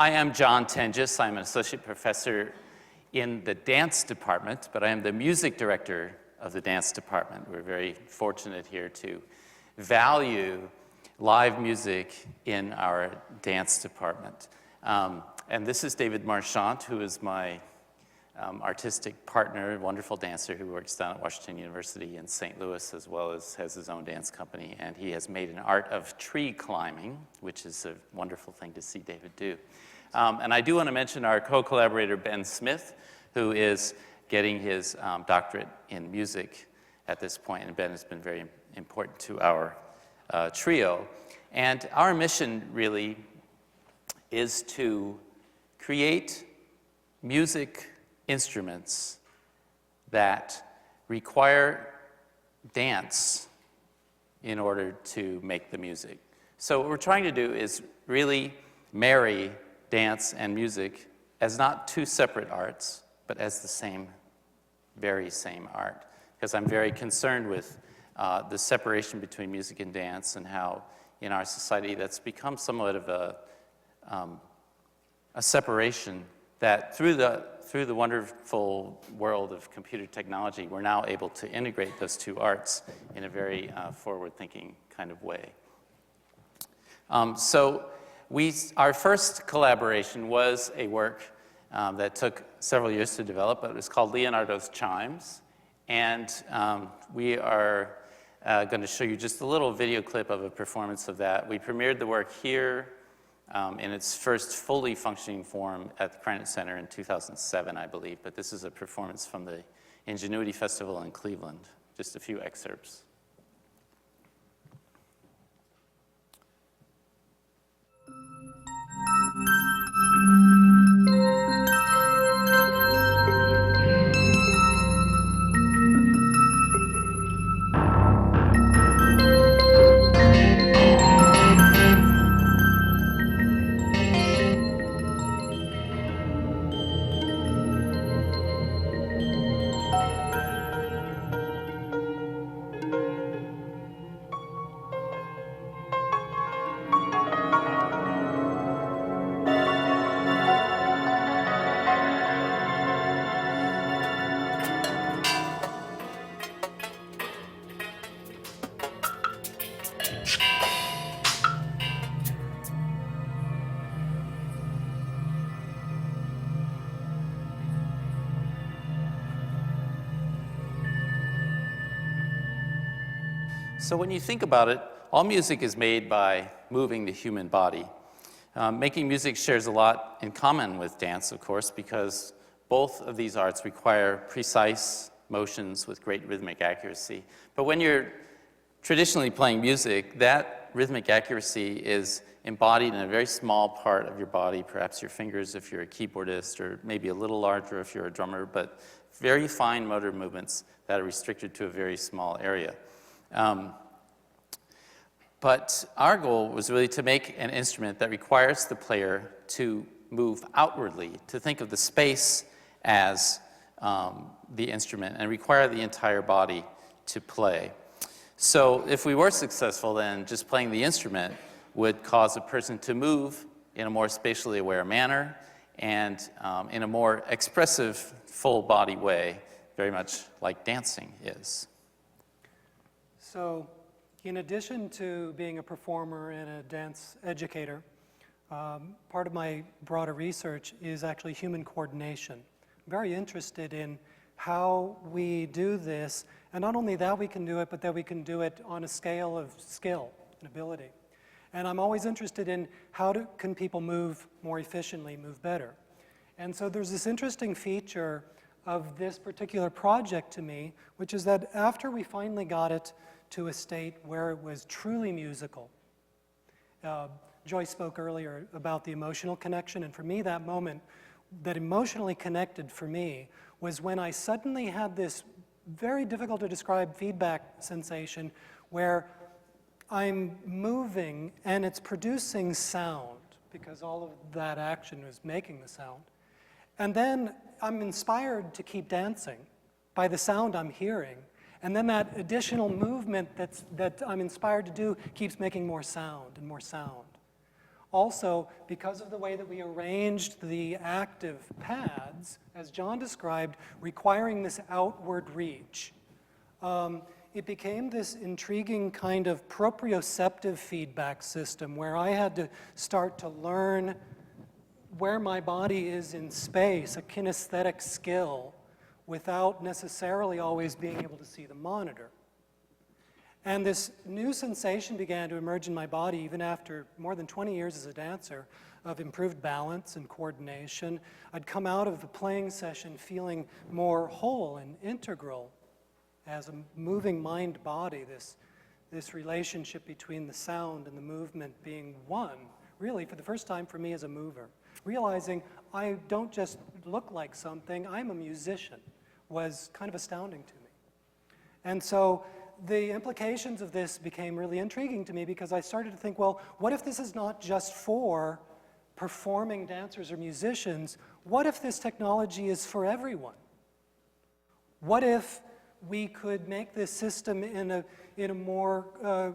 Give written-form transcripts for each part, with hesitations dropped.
I am John Toenjes. I'm an associate professor in the dance department, but I am the music director of the dance department. We're very fortunate here to value live music in our dance department. And this is David Marchant, who is my artistic partner, wonderful dancer who works down at Washington University in St. Louis, as well as has his own dance company. And he has made an art of tree climbing, which is a wonderful thing to see David do. And I do want to mention our co-collaborator, Ben Smith, who is getting his doctorate in music at this point. And Ben has been very important to our trio. And our mission really is to create music instruments that require dance in order to make the music. So what we're trying to do is really marry dance and music as not two separate arts, but as the same, very same art. Because I'm very concerned with the separation between music and dance and how in our society that's become somewhat of a separation that through the wonderful world of computer technology, we're now able to integrate those two arts in a very forward-thinking kind of way. So our first collaboration was a work that took several years to develop, but it was called Leonardo's Chimes. And we are going to show you just a little video clip of a performance of that. We premiered the work here in its first fully functioning form at the Krannert Center in 2007, I believe. But this is a performance from the Ingenuity Festival in Cleveland. Just a few excerpts. So when you think about it, all music is made by moving the human body. Making music shares a lot in common with dance, of course, because both of these arts require precise motions with great rhythmic accuracy. But when you're traditionally playing music, that rhythmic accuracy is embodied in a very small part of your body, perhaps your fingers if you're a keyboardist, or maybe a little larger if you're a drummer, but very fine motor movements that are restricted to a very small area. But our goal was really to make an instrument that requires the player to move outwardly, to think of the space as the instrument and require the entire body to play. So if we were successful, then just playing the instrument would cause a person to move in a more spatially aware manner and in a more expressive, full body way, very much like dancing is. So, in addition to being a performer and a dance educator, part of my broader research is actually human coordination. I'm very interested in how we do this, and not only that we can do it, but that we can do it on a scale of skill and ability. And I'm always interested in how can people move more efficiently, move better. And so there's this interesting feature of this particular project to me, which is that after we finally got it to a state where it was truly musical. Joy spoke earlier about the emotional connection, and for me that moment that emotionally connected for me was when I suddenly had this very difficult to describe feedback sensation where I'm moving and it's producing sound because all of that action is making the sound. And then I'm inspired to keep dancing by the sound I'm hearing. And then that additional movement that I'm inspired to do keeps making more sound and more sound. Also, because of the way that we arranged the active pads, as John described, requiring this outward reach, it became this intriguing kind of proprioceptive feedback system where I had to start to learn where my body is in space, a kinesthetic skill, without necessarily always being able to see the monitor. And this new sensation began to emerge in my body even after more than 20 years as a dancer of improved balance and coordination. I'd come out of the playing session feeling more whole and integral as a moving mind-body, this relationship between the sound and the movement being one, really for the first time for me as a mover. Realizing I don't just look like something, I'm a musician, was kind of astounding to me. And so the implications of this became really intriguing to me because I started to think, well, what if this is not just for performing dancers or musicians? What if this technology is for everyone? What if we could make this system in a more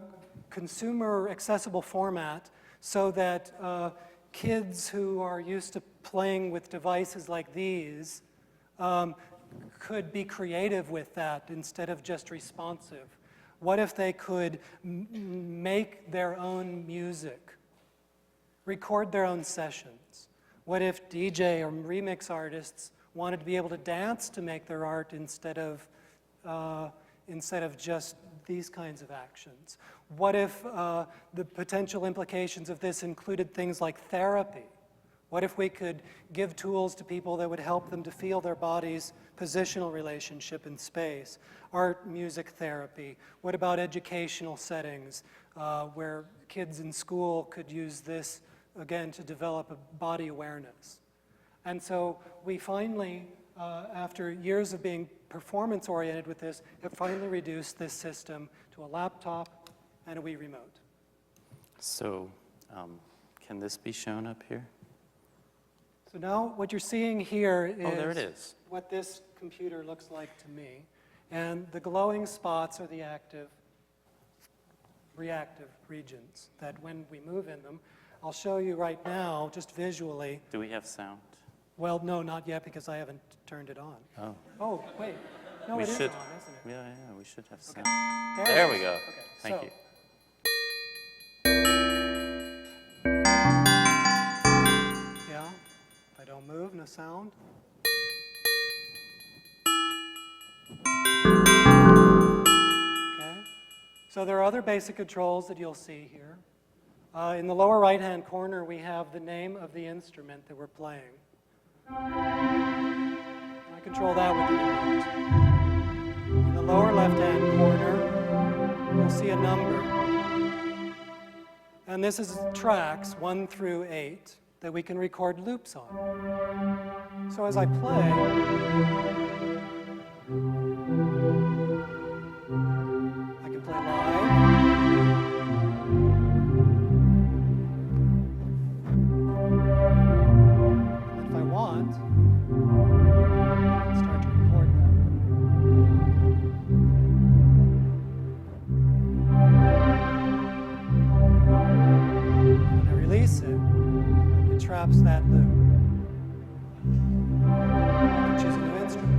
consumer accessible format so that kids who are used to playing with devices like these could be creative with that instead of just responsive? What if they could make their own music, record their own sessions? What if DJ or remix artists wanted to be able to dance to make their art instead of just these kinds of actions? What if the potential implications of this included things like therapy? What if we could give tools to people that would help them to feel their body's positional relationship in space? Art, music therapy. What about educational settings where kids in school could use this, again, to develop a body awareness? And so we finally, after years of being performance-oriented with this, have finally reduced this system to a laptop and a Wii remote. So can this be shown up here? So now what you're seeing here is, Oh, there it is. What this computer looks like to me. And the glowing spots are the active, reactive regions that when we move in them, I'll show you right now, just visually. Do we have sound? Well, no, not yet because I haven't turned it on. Oh. Oh, wait. No, We it is should- on, isn't it? Yeah, we should have sound. Okay. There it we is. go. Okay, Thank so, you. Yeah, if I don't move, no sound. Okay. So there are other basic controls that you'll see here. In the lower right-hand corner, we have the name of the instrument that we're playing. I control that with the remote. In the lower left-hand corner, you'll see a number. And this is tracks 1 through 8 that we can record loops on. So as I play, I can play live. And if I want, I can start to record that. When I release it, it traps that loop. I can choose a new instrument.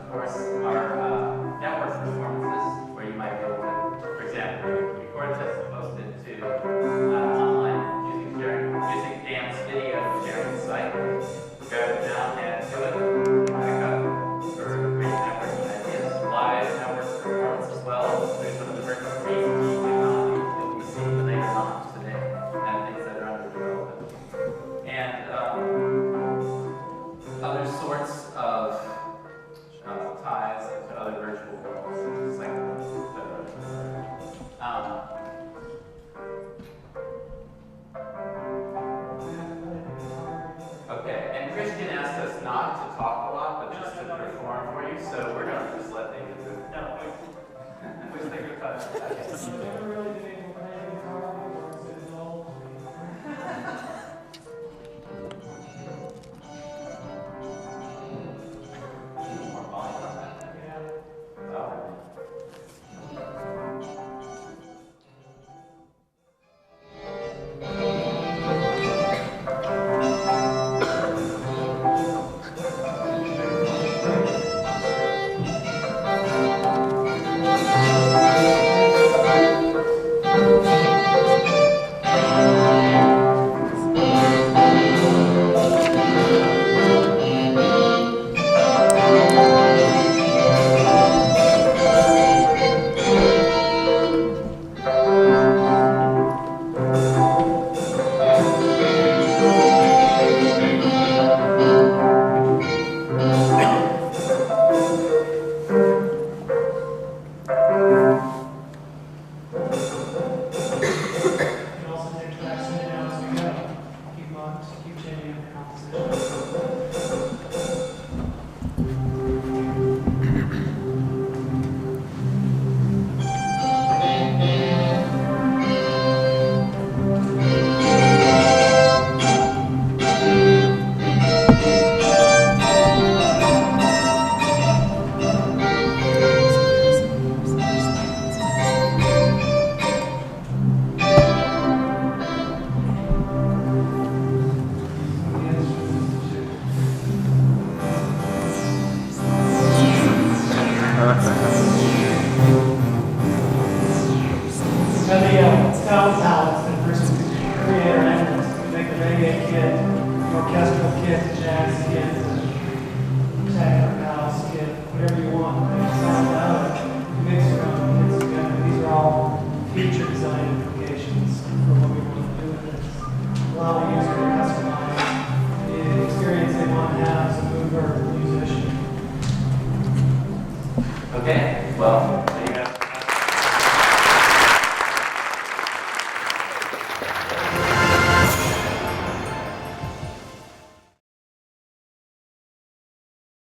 of course, are network performances, where you might be able to, for example, record this and post it to online using dance video sharing site. Grab it down, add to it, back up for great networking ideas. Live network performance as well. There's some of the very free technology that we see later on today, and things that are under development. And other sorts of ties to other virtual worlds, like okay, and Christian asked us not to talk a lot, but just to perform for you, so we're going to just let them do it. No, please take your time. Never really been able to play guitar before, so it's all More volume on that. yeah. Oh. Sound talents that person creator and make the reggae kid, the orchestral kid, the jazz kid,